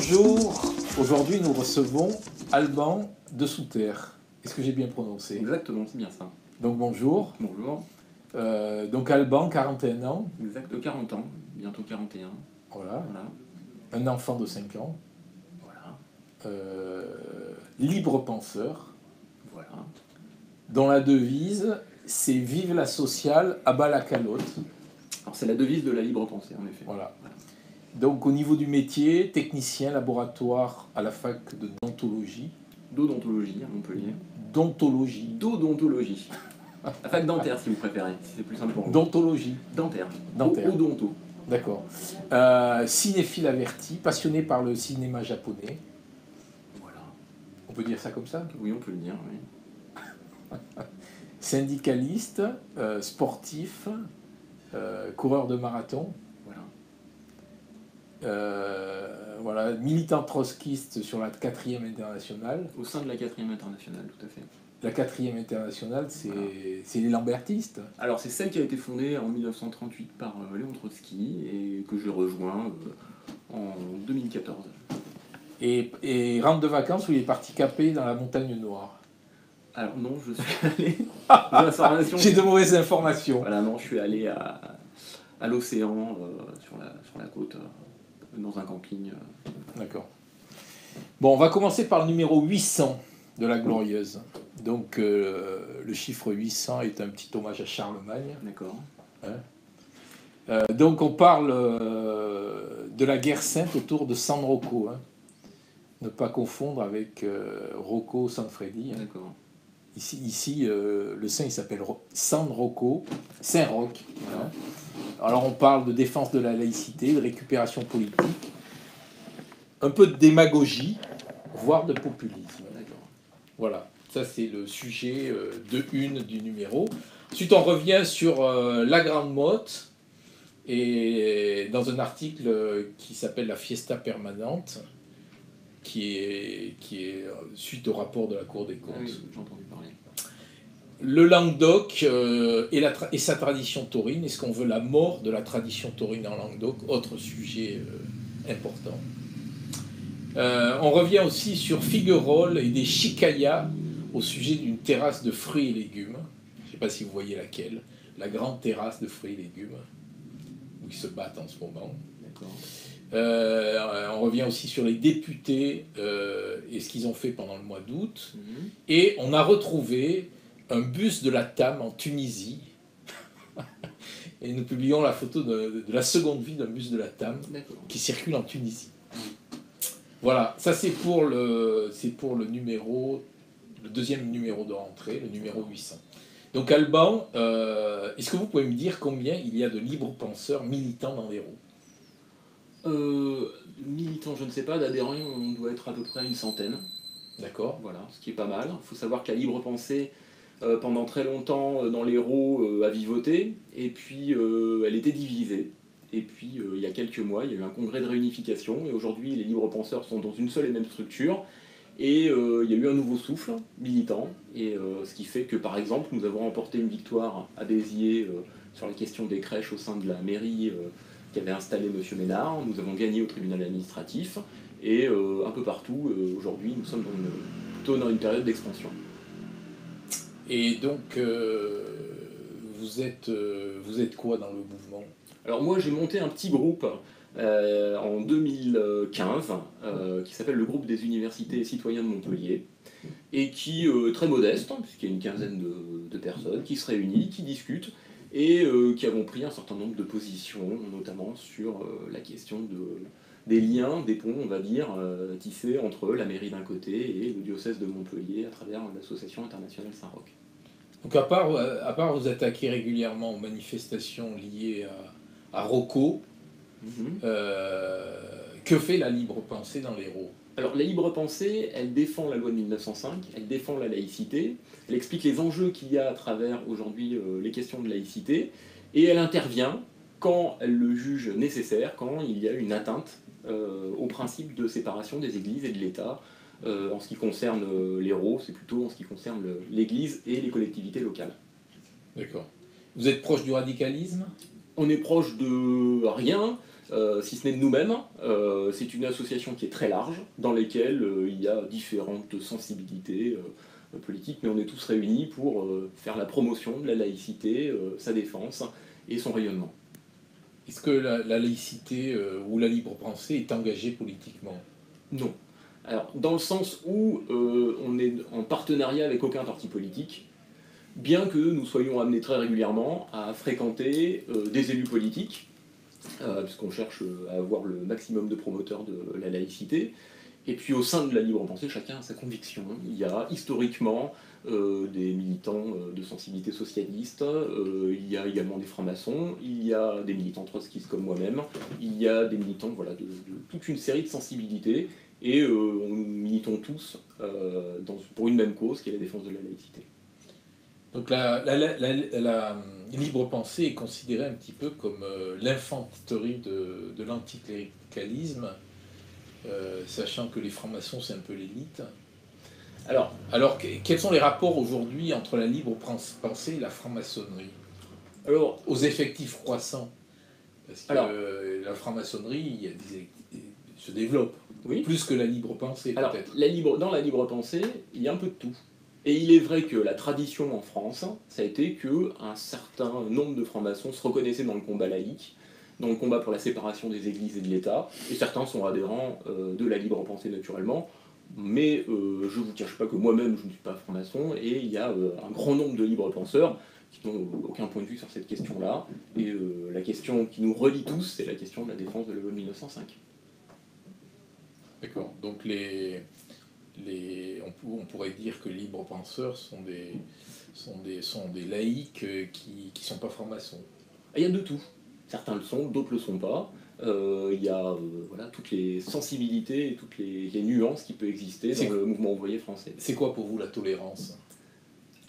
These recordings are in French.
Bonjour, aujourd'hui nous recevons Alban de Souterre. Est-ce que j'ai bien prononcé? Exactement, c'est bien ça. Donc bonjour. Bonjour. Donc Alban, 41 ans. Exact, 40 ans, bientôt 41. Voilà. Voilà. Un enfant de 5 ans. Voilà. Libre penseur. Voilà. Dont la devise, c'est Vive la sociale, abat la calotte. Alors c'est la devise de la libre pensée, en effet. Voilà. Donc au niveau du métier, technicien laboratoire à la fac de Dontologie. D'odontologie à Montpellier. Dontologie. D'odontologie. La fac dentaire si vous préférez, si c'est plus simple pour vous. Dontologie. Dentaire. Dentaire. Odonto. D'accord. Cinéphile averti, passionné par le cinéma japonais. Voilà. On peut dire ça comme ça? Oui, on peut le dire, oui. Syndicaliste, sportif, coureur de marathon. Voilà, militant trotskiste sur la 4e internationale. Au sein de la 4e internationale, tout à fait. La 4e internationale, c'est Voilà. les lambertistes. Alors c'est celle qui a été fondée en 1938 par Léon Trotsky et que j'ai rejoint en 2014. Et rentre de vacances où il est parti camper dans la montagne noire. Alors non, je suis allé... J'ai de mauvaises informations. Voilà, non, je suis allé à l'océan, sur la côte, dans un camping. D'accord. Bon, on va commencer par le numéro 800 de la Glorieuse. Donc, le chiffre 800 est un petit hommage à Charlemagne. D'accord. Hein. Donc, on parle de la guerre sainte autour de San Rocco. Hein. Ne pas confondre avec Rocco Sanfredi. Hein. D'accord. Ici le saint, il s'appelle San Rocco, Saint-Roch. Hein. Alors, on parle de défense de la laïcité, de récupération politique, un peu de démagogie, voire de populisme. D'accord. Voilà, ça c'est le sujet de une du numéro. Ensuite, on revient sur la Grande Motte, et dans un article qui s'appelle La Fiesta Permanente, qui est suite au rapport de la Cour des comptes. Ah oui, j'ai entendu parler. Le Languedoc et sa tradition taurine. Est-ce qu'on veut la mort de la tradition taurine en Languedoc? Autre sujet important. On revient aussi sur Figuerolles et des chicayas au sujet d'une terrasse de fruits et légumes. Je ne sais pas si vous voyez laquelle. La grande terrasse de fruits et légumes, où ils se battent en ce moment. D'accord. On revient aussi sur les députés et ce qu'ils ont fait pendant le mois d'août. Mhm. Et on a retrouvé un bus de la TAM en Tunisie. Et nous publions la photo de la seconde vie d'un bus de la TAM qui circule en Tunisie. Voilà, ça c'est pour le numéro, le deuxième numéro de rentrée, le numéro 800. Donc Alban, est-ce que vous pouvez me dire combien il y a de libres penseurs militants dans l'Hérault? Militants, je ne sais pas, d'adhérents, on doit être à peu près une centaine. D'accord. Voilà, ce qui est pas mal. Il faut savoir que la libre pensée, pendant très longtemps, dans l'Hérault, a vivoté, et puis elle était divisée. Et puis, il y a quelques mois, il y a eu un congrès de réunification, et aujourd'hui, les libres penseurs sont dans une seule et même structure, et il y a eu un nouveau souffle militant, et ce qui fait que, par exemple, nous avons remporté une victoire à Béziers sur la question des crèches au sein de la mairie qu'avait installé M. Ménard. Nous avons gagné au tribunal administratif, et un peu partout, aujourd'hui, nous sommes plutôt dans une période d'expansion. Et donc, vous êtes quoi dans le mouvement? Alors moi, j'ai monté un petit groupe en 2015 qui s'appelle le groupe des universités et citoyens de Montpellier, et qui est très modeste, hein, puisqu'il y a une quinzaine de personnes qui se réunissent, qui discutent, et qui avons pris un certain nombre de positions, notamment sur la question des liens, des ponts, on va dire, tissés entre la mairie d'un côté et le diocèse de Montpellier à travers l'association internationale Saint-Roch. Donc à part vous attaquer régulièrement aux manifestations liées à Rocco, que fait la libre pensée dans l'Hérault? Alors la libre pensée, elle défend la loi de 1905, elle défend la laïcité, elle explique les enjeux qu'il y a à travers aujourd'hui les questions de laïcité, et elle intervient quand elle le juge nécessaire, quand il y a une atteinte au principe de séparation des églises et de l'État. En ce qui concerne l'Hérault, c'est plutôt en ce qui concerne l'église et les collectivités locales. D'accord. Vous êtes proche du radicalisme? On est proche de rien, si ce n'est de nous-mêmes. C'est une association qui est très large, dans laquelle il y a différentes sensibilités politiques, mais on est tous réunis pour faire la promotion de la laïcité, sa défense et son rayonnement. Est-ce que la laïcité ou la libre pensée est engagée politiquement? Non. Alors, dans le sens où on est en partenariat avec aucun parti politique, bien que nous soyons amenés très régulièrement à fréquenter des élus politiques, puisqu'on cherche à avoir le maximum de promoteurs de la laïcité. Et puis au sein de la libre pensée, chacun a sa conviction. Il y a historiquement des militants de sensibilité socialiste, il y a également des francs-maçons, il y a des militants trotskistes comme moi-même, il y a des militants voilà, de toute une série de sensibilités, et nous militons tous pour une même cause, qui est la défense de la laïcité. Donc la libre pensée est considérée un petit peu comme l'infanterie de l'anticléricalisme, sachant que les francs-maçons c'est un peu l'élite. Alors, quels sont les rapports aujourd'hui entre la libre pensée et la franc-maçonnerie? Alors, aux effectifs croissants, parce que la franc-maçonnerie se développe, oui, plus que la libre pensée peut-être. Dans la libre pensée, il y a un peu de tout. Et il est vrai que la tradition en France, ça a été qu'un certain nombre de francs-maçons se reconnaissaient dans le combat laïque, dans le combat pour la séparation des églises et de l'État, et certains sont adhérents de la libre pensée naturellement, mais je ne vous cache pas que moi-même je ne suis pas franc-maçon, et il y a un grand nombre de libres penseurs qui n'ont aucun point de vue sur cette question-là, et la question qui nous relie tous, c'est la question de la défense de la loi de 1905. D'accord, donc on pourrait dire que les libres penseurs sont des laïcs qui ne sont pas francs-maçons. Il y a de tout. Certains le sont, d'autres ne le sont pas. Il y a voilà, toutes les sensibilités et toutes les nuances qui peuvent exister dans le mouvement ouvrier français. C'est quoi pour vous la tolérance?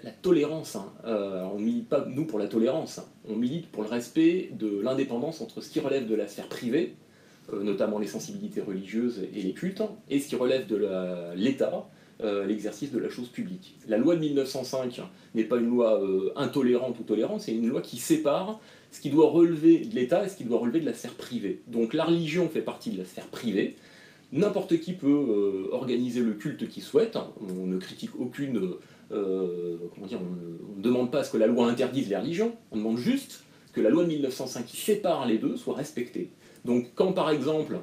La tolérance, on ne milite pas nous pour la tolérance, on milite pour le respect de l'indépendance entre ce qui relève de la sphère privée, notamment les sensibilités religieuses et les cultes, et ce qui relève de l'État, l'exercice de la chose publique. La loi de 1905 n'est pas une loi intolérante ou tolérante, c'est une loi qui sépare ce qui doit relever de l'État et ce qui doit relever de la sphère privée. Donc la religion fait partie de la sphère privée, n'importe qui peut organiser le culte qu'il souhaite, on ne critique aucune... on ne demande pas à ce que la loi interdise les religions, on demande juste que la loi de 1905 qui sépare les deux soit respectée. Donc quand par exemple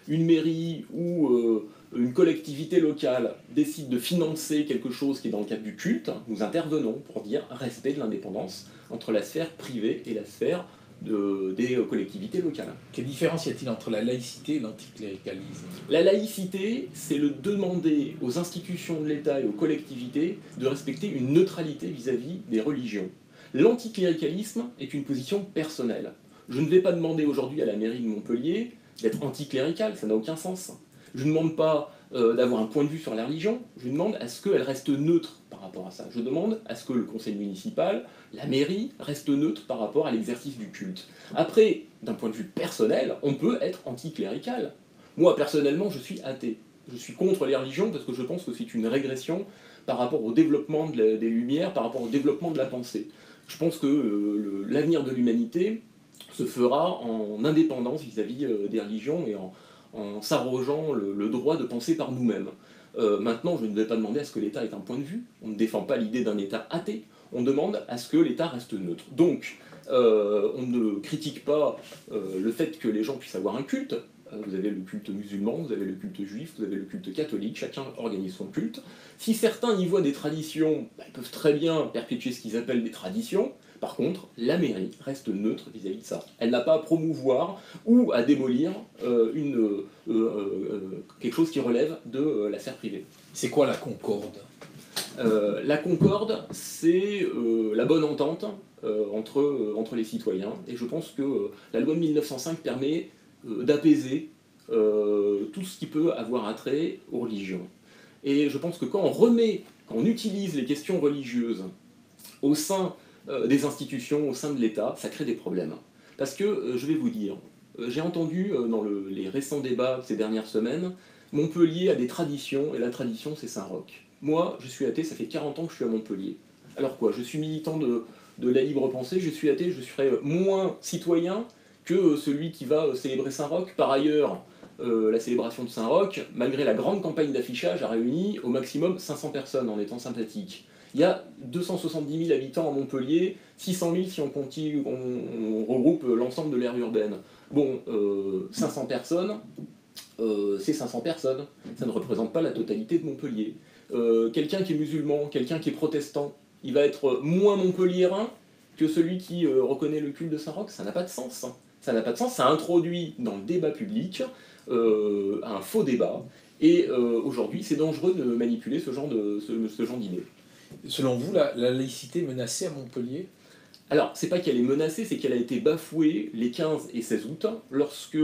une mairie ou une collectivité locale décide de financer quelque chose qui est dans le cadre du culte, nous intervenons pour dire respect de l'indépendance entre la sphère privée et la sphère des collectivités locales. Quelle différence y a-t-il entre la laïcité et l'anticléricalisme? La laïcité, c'est le demander aux institutions de l'État et aux collectivités de respecter une neutralité vis-à-vis des religions. L'anticléricalisme est une position personnelle. Je ne vais pas demander aujourd'hui à la mairie de Montpellier d'être anticléricale, ça n'a aucun sens. Je ne demande pas d'avoir un point de vue sur la religion, je demande à ce qu'elle reste neutre par rapport à ça. Je demande à ce que le conseil municipal, la mairie, reste neutre par rapport à l'exercice du culte. Après, d'un point de vue personnel, on peut être anticlérical. Moi, personnellement, je suis athée. Je suis contre les religions parce que je pense que c'est une régression par rapport au développement des Lumières, par rapport au développement de la pensée. Je pense que l'avenir de l'humanité se fera en indépendance vis-à-vis des religions et en s'arrogeant le droit de penser par nous-mêmes. Maintenant, je ne vais pas demander à ce que l'État ait un point de vue. On ne défend pas l'idée d'un État athée. On demande à ce que l'État reste neutre. Donc, on ne critique pas le fait que les gens puissent avoir un culte. Vous avez le culte musulman, vous avez le culte juif, vous avez le culte catholique, chacun organise son culte. Si certains y voient des traditions, ils peuvent très bien perpétuer ce qu'ils appellent des traditions. Par contre, la mairie reste neutre vis-à-vis de ça. Elle n'a pas à promouvoir ou à démolir quelque chose qui relève de la sphère privée. C'est quoi la concorde? La concorde, c'est la bonne entente entre les citoyens. Et je pense que la loi de 1905 permet d'apaiser tout ce qui peut avoir attrait aux religions. Et je pense que quand on utilise les questions religieuses au sein des institutions, au sein de l'État, ça crée des problèmes. Parce que, je vais vous dire, j'ai entendu dans les récents débats de ces dernières semaines, Montpellier a des traditions, et la tradition c'est Saint-Roch. Moi, je suis athée, ça fait 40 ans que je suis à Montpellier. Alors quoi, je suis militant de la libre pensée, je suis athée, je serais moins citoyen que celui qui va célébrer Saint-Roch. Par ailleurs, la célébration de Saint-Roch, malgré la grande campagne d'affichage, a réuni au maximum 500 personnes en étant sympathique. Il y a 270 000 habitants à Montpellier, 600 000 si on regroupe l'ensemble de l'aire urbaine. Bon, 500 personnes, c'est 500 personnes. Ça ne représente pas la totalité de Montpellier. Quelqu'un qui est musulman, quelqu'un qui est protestant, il va être moins montpelliérain que celui qui reconnaît le culte de Saint-Roch. Ça n'a pas de sens. Ça n'a pas de sens. Ça introduit dans le débat public un faux débat. Et aujourd'hui, c'est dangereux de manipuler ce genre d'idées. Selon vous, la laïcité menacée à Montpellier? Alors, c'est pas qu'elle est menacée, c'est qu'elle a été bafouée les 15 et 16 août, lorsque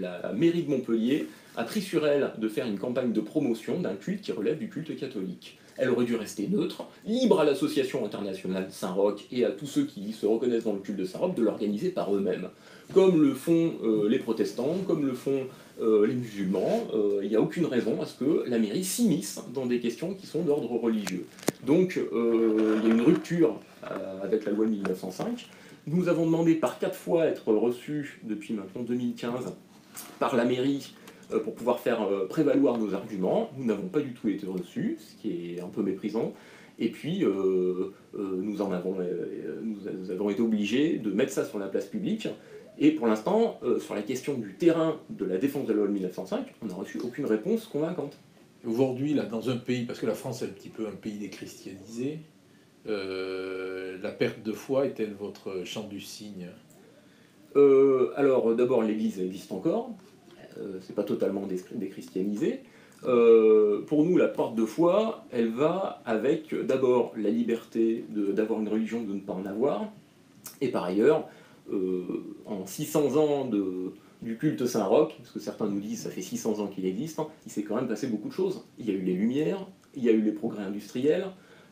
la mairie de Montpellier a pris sur elle de faire une campagne de promotion d'un culte qui relève du culte catholique. Elle aurait dû rester neutre, libre à l'association internationale Saint-Roch et à tous ceux qui se reconnaissent dans le culte de Saint-Roch de l'organiser par eux-mêmes. Comme le font les protestants, comme le font les musulmans, il n'y a aucune raison à ce que la mairie s'immisce dans des questions qui sont d'ordre religieux. Donc il y a une rupture avec la loi de 1905. Nous avons demandé par 4 fois à être reçus depuis maintenant 2015 par la mairie pour pouvoir faire prévaloir nos arguments. Nous n'avons pas du tout été reçus, ce qui est un peu méprisant. Et puis, nous avons été obligés de mettre ça sur la place publique. Et pour l'instant, sur la question du terrain de la défense de la loi de 1905, on n'a reçu aucune réponse convaincante. Aujourd'hui, là, dans un pays, parce que la France est un petit peu un pays déchristianisé, la perte de foi est-elle votre chant du cygne? Alors, d'abord, l'Église existe encore. C'est pas totalement déchristianisé. Pour nous, la perte de foi, elle va avec d'abord la liberté d'avoir une religion, de ne pas en avoir, et par ailleurs, en 600 ans du culte Saint-Roch, parce que certains nous disent que ça fait 600 ans qu'il existe, il s'est quand même passé beaucoup de choses. Il y a eu les Lumières, il y a eu les progrès industriels,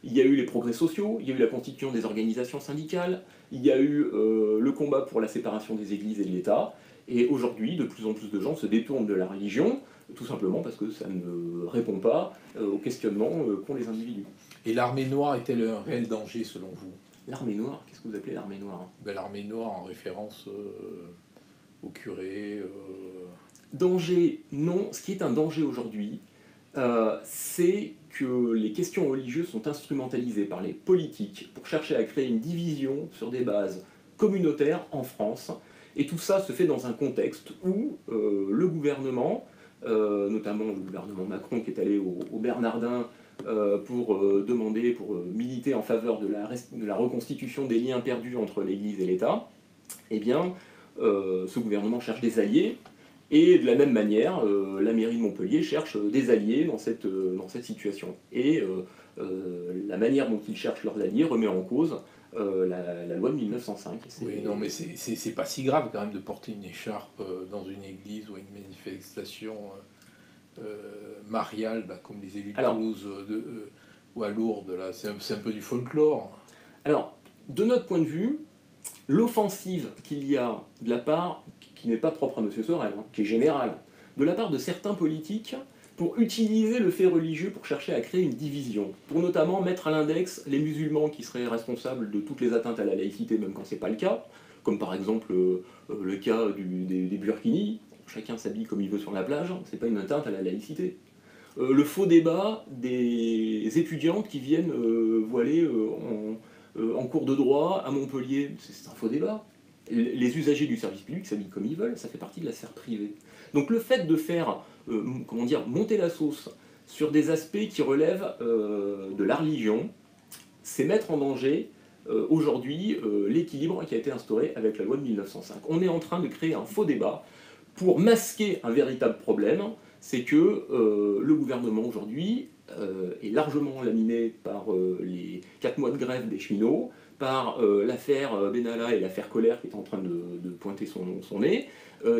il y a eu les progrès sociaux, il y a eu la constitution des organisations syndicales, il y a eu le combat pour la séparation des églises et de l'État, et aujourd'hui, de plus en plus de gens se détournent de la religion, tout simplement parce que ça ne répond pas aux questionnements qu'ont les individus. Et l'armée noire est-elle un réel danger selon vous? L'armée noire, qu'est-ce que vous appelez l'armée noire? L'armée noire en référence au curé. Danger, non. Ce qui est un danger aujourd'hui, c'est que les questions religieuses sont instrumentalisées par les politiques pour chercher à créer une division sur des bases communautaires en France. Et tout ça se fait dans un contexte où le gouvernement, notamment le gouvernement Macron qui est allé au Bernardin pour militer en faveur de la reconstitution des liens perdus entre l'Église et l'État, eh bien, ce gouvernement cherche des alliés, et de la même manière, la mairie de Montpellier cherche des alliés dans cette situation. Et la manière dont ils cherchent leurs alliés remet en cause la loi de 1905. Oui, non, mais c'est pas si grave quand même de porter une écharpe dans une église ou à une manifestation mariale, comme les élus de Toulouse ou à Lourdes. Là, c'est un peu du folklore. Alors, de notre point de vue, l'offensive qu'il y a de la part, qui n'est pas propre à M. Sorel, qui est générale, de la part de certains politiques, pour utiliser le fait religieux pour chercher à créer une division, pour notamment mettre à l'index les musulmans qui seraient responsables de toutes les atteintes à la laïcité, même quand c'est pas le cas, comme par exemple le cas des burkinis. Chacun s'habille comme il veut sur la plage, c'est pas une atteinte à la laïcité. Le faux débat des étudiantes qui viennent voiler en cours de droit à Montpellier, c'est un faux débat. Les usagers du service public s'habillent comme ils veulent, ça fait partie de la sphère privée. Donc le fait de faire monter la sauce sur des aspects qui relèvent de la religion, c'est mettre en danger aujourd'hui l'équilibre qui a été instauré avec la loi de 1905. On est en train de créer un faux débat pour masquer un véritable problème, c'est que le gouvernement aujourd'hui est largement laminé par les 4 mois de grève des cheminots, par l'affaire Benalla et l'affaire Colère qui est en train de pointer son nez.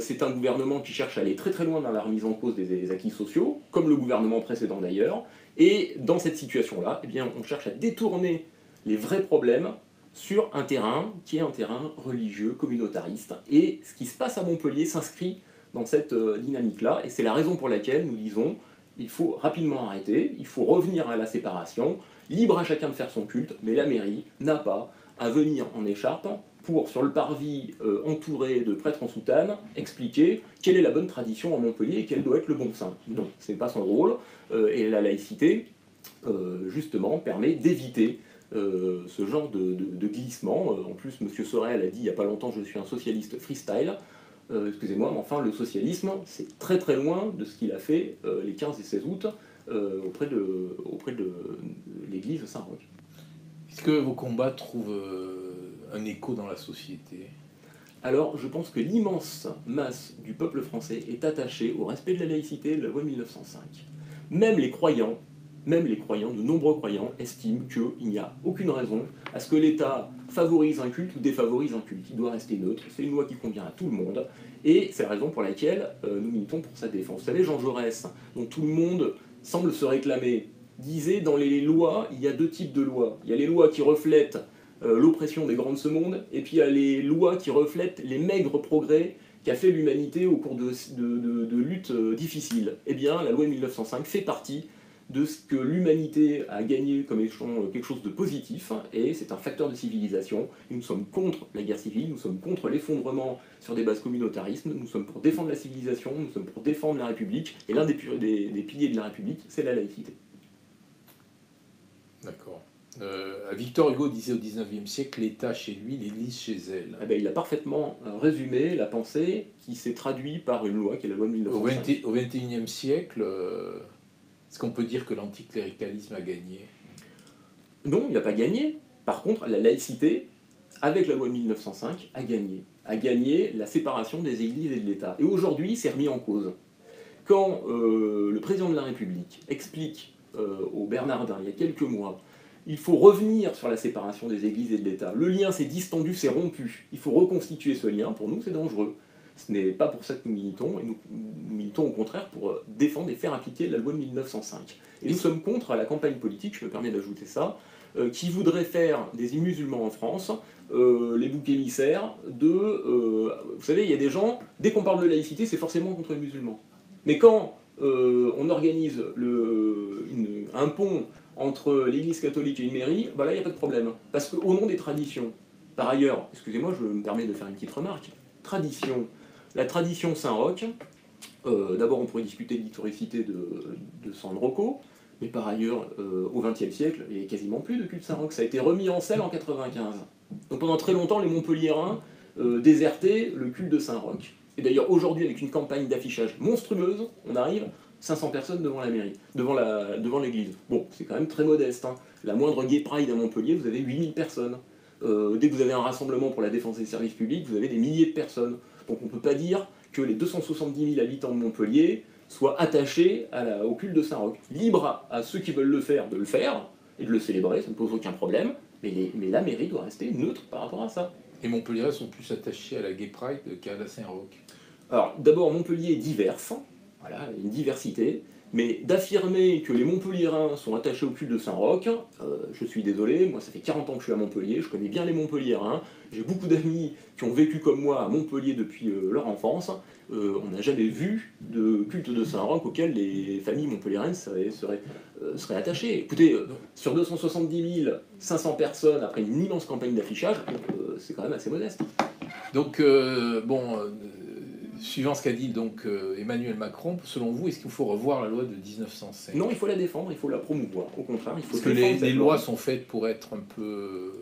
C'est un gouvernement qui cherche à aller très très loin dans la remise en cause des acquis sociaux, comme le gouvernement précédent d'ailleurs. Et dans cette situation-là, eh bien, on cherche à détourner les vrais problèmes sur un terrain qui est un terrain religieux, communautariste. Et ce qui se passe à Montpellier s'inscrit dans cette dynamique-là. Et c'est la raison pour laquelle nous disons il faut rapidement arrêter, il faut revenir à la séparation, libre à chacun de faire son culte, mais la mairie n'a pas à venir en écharpe pour, sur le parvis entouré de prêtres en soutane, expliquer quelle est la bonne tradition à Montpellier et quel doit être le bon saint. Non, ce n'est pas son rôle, et la laïcité, justement, permet d'éviter ce genre de glissement. En plus, M. Sorel a dit il n'y a pas longtemps je suis un socialiste freestyle. Excusez-moi, mais enfin, le socialisme, c'est très très loin de ce qu'il a fait les 15 et 16 août auprès de l'église Saint-Roch. Est-ce que vos combats trouvent un écho dans la société? Alors, je pense que l'immense masse du peuple français est attachée au respect de la laïcité et de la loi 1905. Même les croyants, de nombreux croyants, estiment qu'il n'y a aucune raison à ce que l'État favorise un culte ou défavorise un culte. Il doit rester neutre, c'est une loi qui convient à tout le monde, et c'est la raison pour laquelle nous militons pour sa défense. Vous savez, Jean Jaurès, dont tout le monde semble se réclamer, disait dans les lois, il y a deux types de lois. Il y a les lois qui reflètent l'oppression des grands de ce monde, et puis il y a les lois qui reflètent les maigres progrès qu'a fait l'humanité au cours de luttes difficiles. Eh bien, la loi 1905 fait partie de ce que l'humanité a gagné comme quelque chose de positif, et c'est un facteur de civilisation. Et nous sommes contre la guerre civile, nous sommes contre l'effondrement sur des bases communautaristes, nous sommes pour défendre la civilisation, nous sommes pour défendre la République, et l'un des piliers de la République, c'est la laïcité. D'accord. Victor Hugo disait au XIXe siècle, l'État chez lui, l'Église chez elle. Eh bien, il a parfaitement résumé la pensée qui s'est traduite par une loi qui est la loi de 1905. Au XXIe siècle, est-ce qu'on peut dire que l'anticléricalisme a gagné? Non, il n'a pas gagné. Par contre, la laïcité, avec la loi de 1905, a gagné. A gagné la séparation des églises et de l'État. Et aujourd'hui, c'est remis en cause. Quand le président de la République explique aux Bernardins, il y a quelques mois, il faut revenir sur la séparation des églises et de l'État. Le lien s'est distendu, s'est rompu. Il faut reconstituer ce lien. Pour nous, c'est dangereux. Ce n'est pas pour ça que nous militons, et nous militons au contraire pour défendre et faire appliquer la loi de 1905. Et nous sommes contre la campagne politique, je me permets d'ajouter ça, qui voudrait faire des musulmans en France les boucs émissaires de... vous savez, il y a des gens, dès qu'on parle de laïcité, c'est forcément contre les musulmans. Mais quand on organise un pont entre l'église catholique et une mairie, bah là, il n'y a pas de problème. Parce qu'au nom des traditions, par ailleurs, excusez-moi, je me permets de faire une petite remarque, la tradition Saint-Roch, d'abord on pourrait discuter de l'historicité de San Rocco, mais par ailleurs, au XXe siècle, il n'y a quasiment plus de culte Saint-Roch, ça a été remis en selle en 95. Donc pendant très longtemps, les Montpelliérains désertaient le culte de Saint-Roch. Et d'ailleurs, aujourd'hui, avec une campagne d'affichage monstrueuse, on arrive 500 personnes devant la mairie, devant l'église. Bon, c'est quand même très modeste, hein. La moindre Gay Pride à Montpellier, vous avez 8000 personnes. Dès que vous avez un rassemblement pour la défense des services publics, vous avez des milliers de personnes. Donc on ne peut pas dire que les 270 000 habitants de Montpellier soient attachés au culte de Saint-Roch. Libre à ceux qui veulent le faire de le faire, et de le célébrer, ça ne pose aucun problème, mais la mairie doit rester neutre par rapport à ça. Les Montpelliérains sont plus attachés à la Gay Pride qu'à la Saint-Roch. Alors d'abord, Montpellier est diverse, voilà, une diversité, mais d'affirmer que les Montpelliérains sont attachés au culte de Saint-Roch, je suis désolé, moi ça fait 40 ans que je suis à Montpellier, je connais bien les Montpelliérains, j'ai beaucoup d'amis qui ont vécu comme moi à Montpellier depuis leur enfance, on n'a jamais vu de culte de Saint-Roch auquel les familles montpelliéraines seraient attachées. Écoutez, sur 270 500 personnes, après une immense campagne d'affichage, c'est quand même assez modeste. Donc, suivant ce qu'a dit donc, Emmanuel Macron, selon vous, est-ce qu'il faut revoir la loi de 1905? Non, il faut la défendre, il faut la promouvoir. Au contraire, il faut Parce que les lois sont faites pour être un peu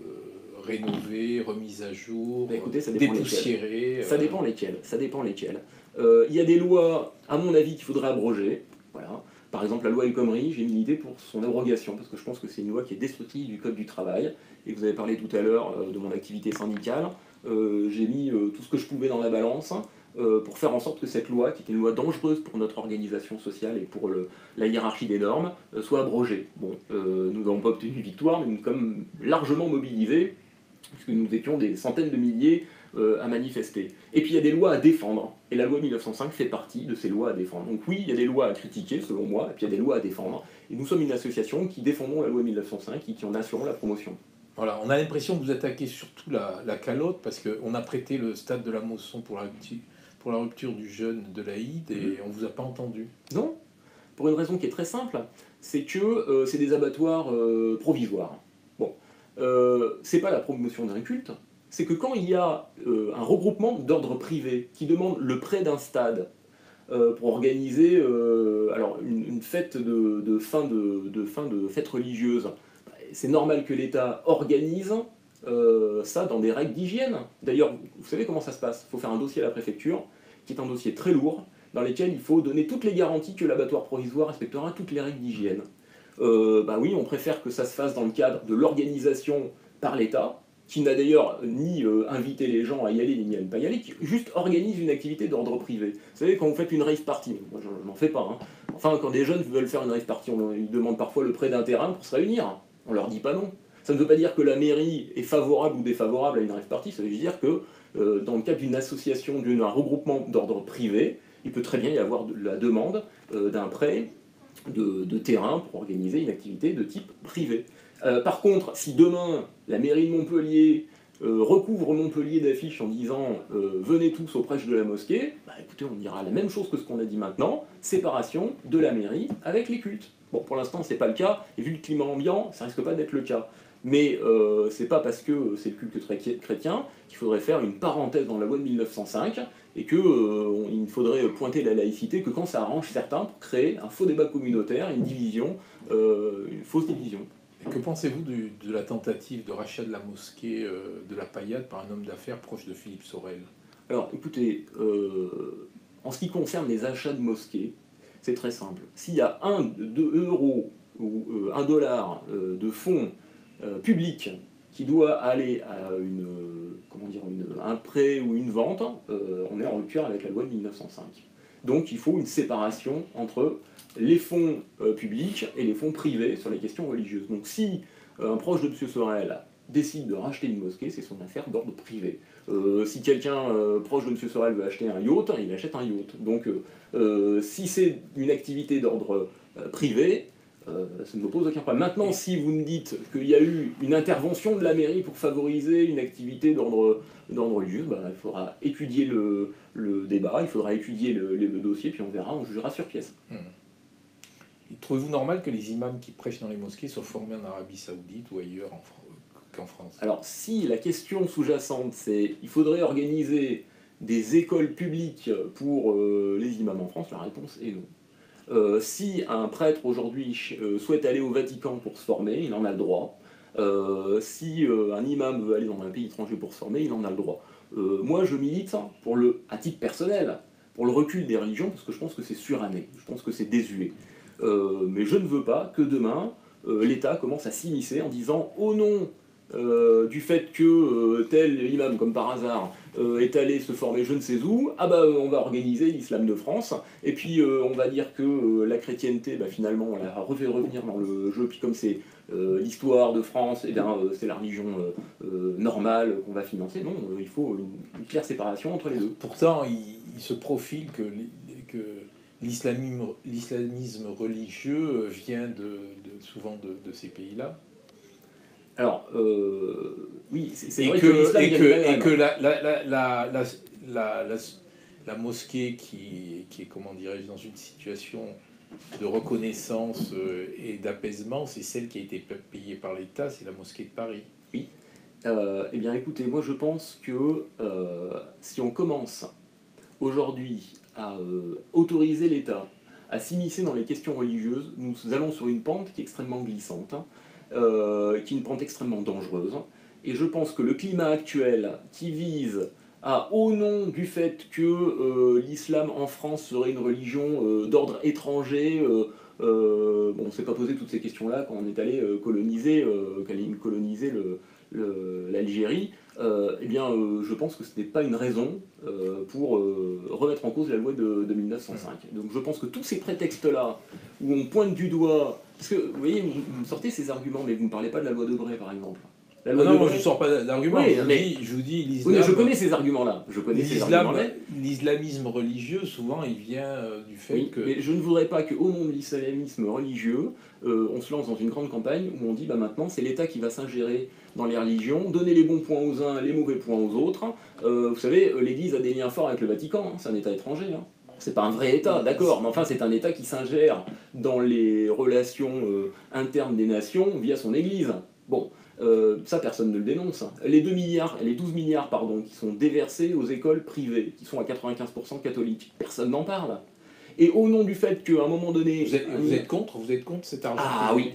rénovées, remises à jour, écoutez, dépoussiérées. Ça dépend lesquelles. Il y a des lois, à mon avis, qu'il faudrait abroger. Voilà. Par exemple, la loi El Khomri, j'ai milité pour son abrogation, parce que je pense que c'est une loi qui est destructrice du Code du travail. Et vous avez parlé tout à l'heure de mon activité syndicale. J'ai mis tout ce que je pouvais dans la balance pour faire en sorte que cette loi, qui est une loi dangereuse pour notre organisation sociale et pour la hiérarchie des normes, soit abrogée. Bon, nous n'avons pas obtenu une victoire, mais nous sommes largement mobilisés, puisque nous étions des centaines de milliers à manifester. Et puis il y a des lois à défendre, et la loi 1905 fait partie de ces lois à défendre. Donc oui, il y a des lois à critiquer, selon moi, et puis il y a des lois à défendre. Et nous sommes une association qui défendons la loi 1905 et qui en assurons la promotion. Voilà, on a l'impression que vous attaquez surtout la calotte, parce qu'on a prêté le stade de la Mosson pour la rupture du jeûne de l'Aïd, et on ne vous a pas entendu. Non, pour une raison qui est très simple, c'est que c'est des abattoirs provisoires. Bon, c'est pas la promotion d'un culte, c'est que quand il y a un regroupement d'ordre privé qui demande le prêt d'un stade pour organiser alors une fête de fin de fête religieuse, c'est normal que l'État organise ça dans des règles d'hygiène. D'ailleurs, vous savez comment ça se passe? Il faut faire un dossier à la préfecture, qui est un dossier très lourd, dans lequel il faut donner toutes les garanties que l'abattoir provisoire respectera toutes les règles d'hygiène. Bah oui, on préfère que ça se fasse dans le cadre de l'organisation par l'État, qui n'a d'ailleurs ni invité les gens à y aller ni à ne pas y aller, qui juste organise une activité d'ordre privé. Vous savez, quand vous faites une rave party, moi je n'en fais pas, hein. Enfin quand des jeunes veulent faire une rave party, ils demandent parfois le prêt d'un terrain pour se réunir. On leur dit pas non. Ça ne veut pas dire que la mairie est favorable ou défavorable à une rave party, ça veut dire que dans le cadre d'une association, d'un regroupement d'ordre privé, il peut très bien y avoir la demande d'un prêt de terrain pour organiser une activité de type privé. Par contre, si demain la mairie de Montpellier recouvre Montpellier d'affiches en disant venez tous aux prêches de la mosquée, bah écoutez, on dira la même chose que ce qu'on a dit maintenant, séparation de la mairie avec les cultes. Bon, pour l'instant, c'est pas le cas, et vu le climat ambiant, ça risque pas d'être le cas. Mais c'est pas parce que c'est le culte chrétien qu'il faudrait faire une parenthèse dans la loi de 1905 et qu'il faudrait pointer la laïcité que quand ça arrange certains pour créer un faux débat communautaire, une division, une fausse division. Et que pensez-vous de la tentative de rachat de la mosquée de la Paillade par un homme d'affaires proche de Philippe Sorel? Alors écoutez, en ce qui concerne les achats de mosquées, c'est très simple. S'il y a 2 euros ou $1 de fonds public qui doit aller à un prêt ou une vente, on est en rupture avec la loi de 1905. Donc il faut une séparation entre les fonds publics et les fonds privés sur les questions religieuses. Donc si un proche de M. Sorel décide de racheter une mosquée, c'est son affaire d'ordre privé. Si quelqu'un proche de M. Sorel veut acheter un yacht, il achète un yacht. Donc si c'est une activité d'ordre privé, ça ne me pose aucun problème. Maintenant, si vous me dites qu'il y a eu une intervention de la mairie pour favoriser une activité d'ordre religieux, bah, il faudra étudier le débat, il faudra étudier le dossier, puis on verra, on jugera sur pièce. Trouvez-vous normal que les imams qui prêchent dans les mosquées soient formés en Arabie Saoudite ou ailleurs qu'en France? Alors, si la question sous-jacente, c'est il faudrait organiser des écoles publiques pour les imams en France, la réponse est non. Si un prêtre aujourd'hui souhaite aller au Vatican pour se former, il en a le droit. Si un imam veut aller dans un pays étranger pour se former, il en a le droit. Moi, je milite à titre personnel pour le recul des religions, parce que je pense que c'est suranné, je pense que c'est désuet. Mais je ne veux pas que demain, l'État commence à s'immiscer en disant « Au nom du fait que tel imam, comme par hasard, est allé se former je ne sais où, ah bah on va organiser l'islam de France, et puis on va dire que la chrétienté, bah, finalement, on la refait revenir dans le jeu, puis comme c'est l'histoire de France, et bien c'est la religion normale qu'on va financer. Non, il faut une claire séparation entre les deux. Pourtant, il se profile que l'islamisme religieux vient souvent de ces pays-là. Alors, oui, c'est vrai que l'islam et que la mosquée qui est, comment dirais-je, dans une situation de reconnaissance et d'apaisement, c'est celle qui a été payée par l'État, c'est la mosquée de Paris. Oui. Eh bien, écoutez, moi je pense que si on commence aujourd'hui à autoriser l'État à s'immiscer dans les questions religieuses, nous allons sur une pente qui est extrêmement glissante, hein, qui est une pente extrêmement dangereuse. Et je pense que le climat actuel qui vise au nom du fait que l'islam en France serait une religion d'ordre étranger, bon, on ne s'est pas posé toutes ces questions-là quand on est allé coloniser l'Algérie, eh bien, je pense que ce n'est pas une raison pour remettre en cause la loi de 1905. Donc je pense que tous ces prétextes-là, où on pointe du doigt... Parce que, vous voyez, vous me sortez ces arguments, mais vous ne me parlez pas de la loi de Bray, par exemple. Non, moi je ne sors pas d'arguments, oui, je vous dis l'islam... Oui, je connais ces arguments-là. L'islamisme religieux, souvent, il vient du fait que... Mais je ne voudrais pas qu'au nom de l'islamisme religieux, on se lance dans une grande campagne où on dit bah, maintenant c'est l'État qui va s'ingérer dans les religions, donner les bons points aux uns, les mauvais points aux autres. Vous savez, l'Église a des liens forts avec le Vatican, hein, c'est un État étranger. Hein. C'est pas un vrai État, d'accord, mais enfin c'est un État qui s'ingère dans les relations internes des nations via son Église. Bon, Ça, personne ne le dénonce. Les 2 milliards, les 12 milliards, pardon, qui sont déversés aux écoles privées, qui sont à 95% catholiques, personne n'en parle. Et au nom du fait qu'à un moment donné... Vous êtes contre cet argent? Ah oui.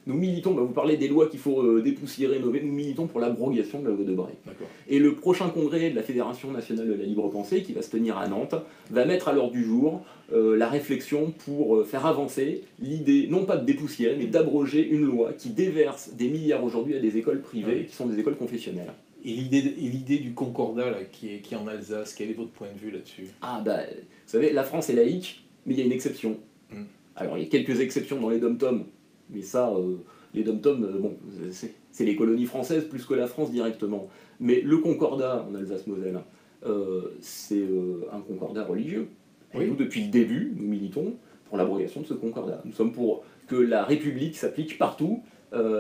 Nous militons, vous parlez des lois qu'il faut dépoussiérer, nous militons pour l'abrogation de la loi de Bray. Et le prochain congrès de la Fédération nationale de la libre pensée, qui va se tenir à Nantes, va mettre à l'ordre du jour la réflexion pour faire avancer l'idée, non pas de dépoussiérer, mais d'abroger une loi qui déverse des milliards aujourd'hui à des écoles privées, qui sont des écoles confessionnelles. Et l'idée du concordat là, qui est en Alsace, quel est votre point de vue là-dessus? Vous savez, la France est laïque, mais il y a une exception. Alors, il y a quelques exceptions dans les dom-toms, mais ça, les dom-toms, bon, c'est les colonies françaises plus que la France directement. Mais le concordat en Alsace-Moselle, c'est un concordat religieux. Et nous, depuis le début, nous militons pour l'abrogation de ce concordat. Nous sommes pour que la République s'applique partout,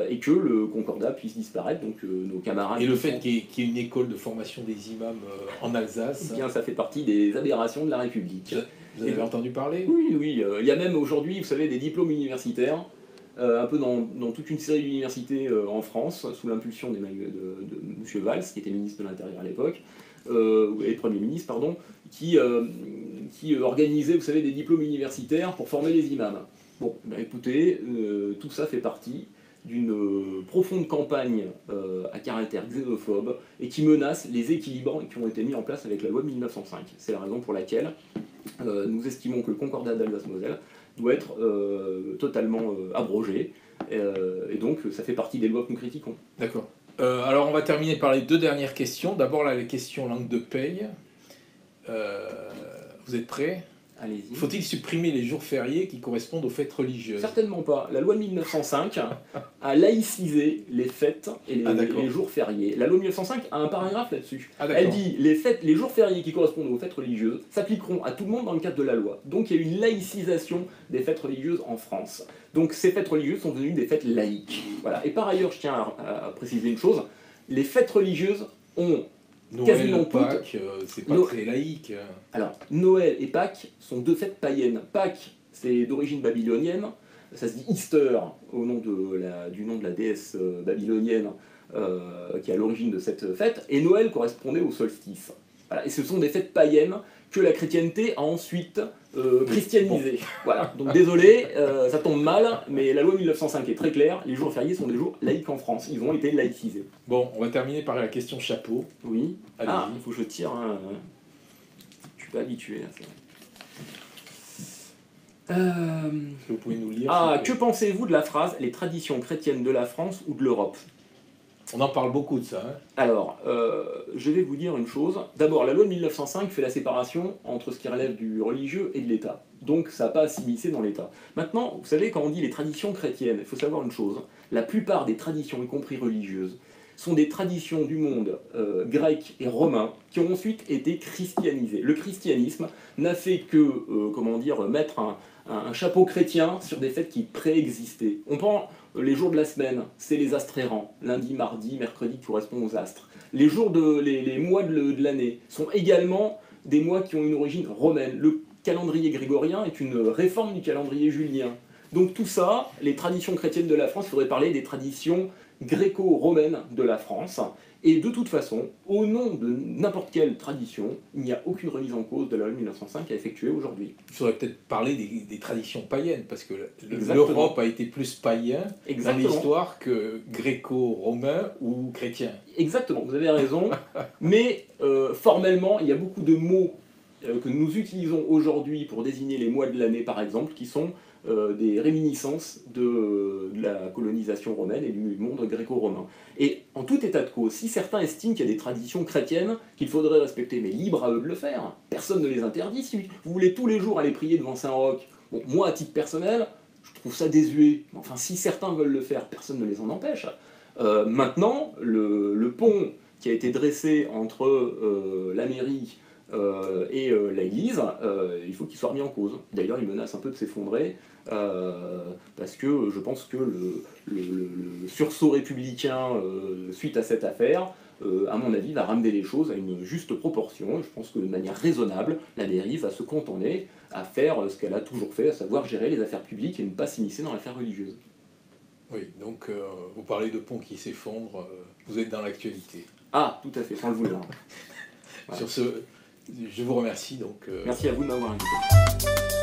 et que le concordat puisse disparaître, donc nos camarades... Et le fait qu'il y ait une école de formation des imams en Alsace... Eh bien, ça fait partie des aberrations de la République. Vous avez entendu parler? Oui. Il y a même aujourd'hui, vous savez, des diplômes universitaires, un peu dans toute une série d'universités en France, sous l'impulsion de M. Valls, qui était ministre de l'Intérieur à l'époque, et Premier ministre, pardon, qui organisait, vous savez, des diplômes universitaires pour former les imams. Bon, écoutez, tout ça fait partie d'une profonde campagne à caractère xénophobe et qui menace les équilibres qui ont été mis en place avec la loi de 1905. C'est la raison pour laquelle nous estimons que le concordat d'Alsace-Moselle doit être totalement abrogé, et donc ça fait partie des lois que nous critiquons. D'accord. Alors on va terminer par les 2 dernières questions. D'abord là, les questions langue de paye. Vous êtes prêts? Allez-y. Faut-il supprimer les jours fériés qui correspondent aux fêtes religieuses? Certainement pas. La loi de 1905 a laïcisé les fêtes et les jours fériés. La loi de 1905 a un paragraphe là-dessus. Elle dit les jours fériés qui correspondent aux fêtes religieuses s'appliqueront à tout le monde dans le cadre de la loi. Donc il y a eu une laïcisation des fêtes religieuses en France. Donc ces fêtes religieuses sont devenues des fêtes laïques. Voilà. Et par ailleurs, je tiens à préciser une chose, les fêtes religieuses ont... Noël, Pâques, c'est pas très laïque. Alors, Noël et Pâques sont 2 fêtes païennes. Pâques, c'est d'origine babylonienne, ça se dit Easter, du nom de la déesse babylonienne qui est à l'origine de cette fête, et Noël correspondait au solstice. Voilà. Et ce sont des fêtes païennes que la chrétienté a ensuite christianisées. Voilà. Donc désolé, ça tombe mal, mais la loi 1905 est très claire, les jours fériés sont des jours laïques en France, ils ont été laïcisés. Bon, on va terminer par la question chapeau. Oui. Il faut que je tire, hein. Je suis pas habitué à ça. Est-ce que vous pouvez nous lire? Que pensez-vous de la phrase « les traditions chrétiennes de la France ou de l'Europe » ? On en parle beaucoup de ça. Hein. Alors, je vais vous dire une chose. D'abord, la loi de 1905 fait la séparation entre ce qui relève du religieux et de l'État. Donc, ça n'a pas à s'immiscer dans l'État. Maintenant, vous savez, quand on dit les traditions chrétiennes, il faut savoir une chose. La plupart des traditions, y compris religieuses, sont des traditions du monde grec et romain qui ont ensuite été christianisées. Le christianisme n'a fait que, mettre un chapeau chrétien sur des fêtes qui préexistaient. On prend les jours de la semaine, c'est les astrérans, lundi, mardi, mercredi qui correspondent aux astres. Les mois de l'année sont également des mois qui ont une origine romaine. Le calendrier grégorien est une réforme du calendrier julien. Donc tout ça, les traditions chrétiennes de la France, il faudrait parler des traditions gréco-romaines de la France. Et de toute façon, au nom de n'importe quelle tradition, il n'y a aucune remise en cause de la loi de 1905 à effectuer aujourd'hui. Il faudrait peut-être parler des traditions païennes, parce que l'Europe a été plus païen dans l'histoire que gréco-romain ou chrétien. Exactement, vous avez raison, mais formellement, il y a beaucoup de mots que nous utilisons aujourd'hui pour désigner les mois de l'année, par exemple, qui sont des réminiscences de la colonisation romaine et du monde gréco-romain. Et en tout état de cause, si certains estiment qu'il y a des traditions chrétiennes qu'il faudrait respecter, mais libre à eux de le faire, personne ne les interdit. Si vous voulez tous les jours aller prier devant Saint-Roch, bon, moi à titre personnel, je trouve ça désuet. Enfin, si certains veulent le faire, personne ne les en empêche. Maintenant, le pont qui a été dressé entre la mairie et l'Église, il faut qu'il soit remis en cause. D'ailleurs, il menace un peu de s'effondrer, parce que je pense que le sursaut républicain suite à cette affaire, à mon avis, va ramener les choses à une juste proportion. Et je pense que de manière raisonnable, la mairie va se contenter à faire ce qu'elle a toujours fait, à savoir gérer les affaires publiques et ne pas s'immiscer dans l'affaire religieuse. Oui, donc vous parlez de ponts qui s'effondrent, vous êtes dans l'actualité. Ah, tout à fait, sans le vouloir. Sur ce, je vous remercie. Donc, merci à vous de m'avoir invité.